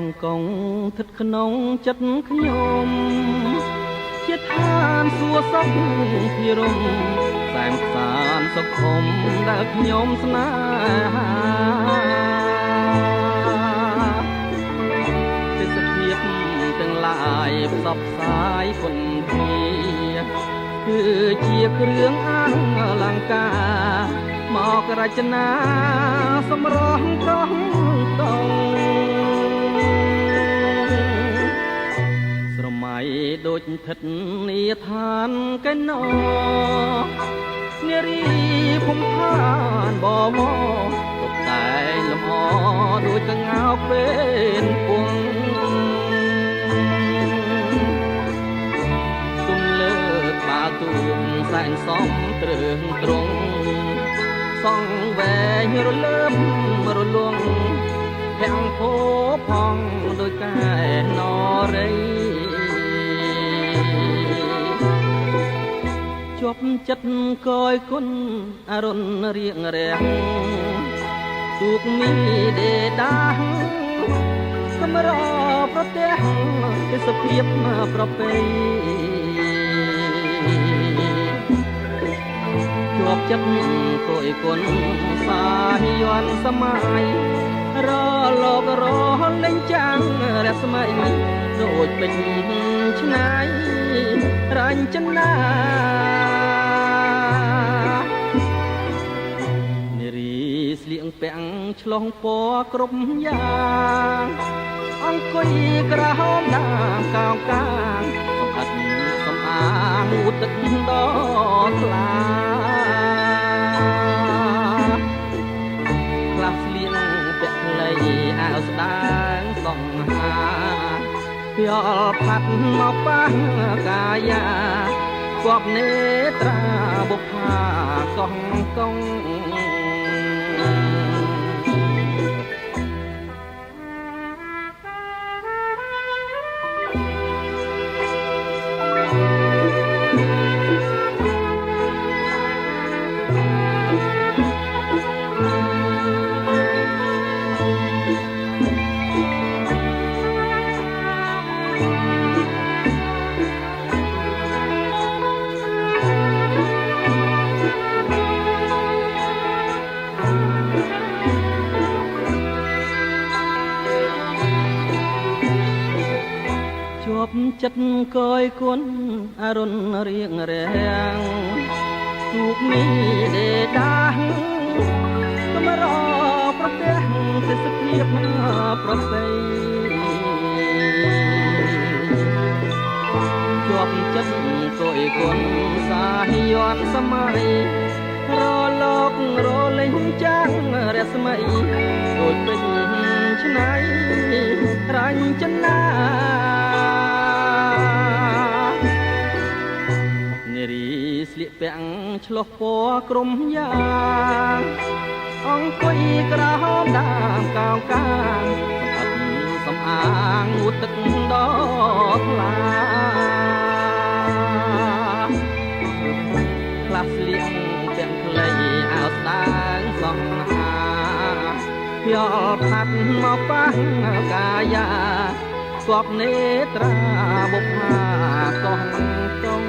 ងកងស្ថិតក្នុងចិត្តខ្ញុំជាឋានសួគ៌សុខភិរមសែមសានសុខុមដែលខ្ញុំស្នេហាទេសភាពទាំងឡាយផ្សព្វផ្សាយគុណធាគឺជាគ្រឿងអលង្ការមករចនាសម្រស់ត្រង់តងស្រមៃដូចស្ថិតនីឋានកែណោនារីភូមិឋានបមទុកតែលំអដូចកងោកពេលពងទុំលើកបាទូកសែនសំត្រឹងត្រង់សងវែងរលើមរលងភាំងភោផងដោយកែនរីជាប់ចិត្តកយគុណអរុនរៀងរាំងទូកមីដេដាសម្រប្រទេសទេសភាពប្រពៃជាប់ចិត្តគួយគុណសាយ័នសម័យរលករលេងចាំងរស្មីដូចពេញឆ្ងាយរញ្ចនានារីស្លៀងពាំងឆ្លងពណ៌គ្រប់យ៉ាងអង្គុយក្រហមដាមកោងកាងសម្អាតសម្អាងឧទឹកដ៏ថ្លាខ្លះស្លៀងពាក់ខ្លីអាវស្ដាងសង្ហាភ័យផាត់មកប៉ះកាយាគប់នេត្រាបុប្ផាកងកងជាប់ចិត្តកយគុណអរុនរៀងរាំងទូកមីដេដាសម្រប្រទេសទេសភាពប្រពៃជាប់ចិត្តកយគុណសាយ័នសម័យរលករលេងចាំងរស្មីដូចពេញឆ្នៃរញ្ចនានារីស្លៀកពាំងឆ្លុះពណ៌ក្រុមយ៉ាងអង្គុយក្រហមដាមកោងកាងសម្អាងងូតទឹកដ៏ថ្លាខ្លះស្លៀកពាំងខ្លីអាវស្ដាងសង្ហាភ័យផាត់មកប៉ះកាយាគប់នេត្រាបុប្ផាកងកង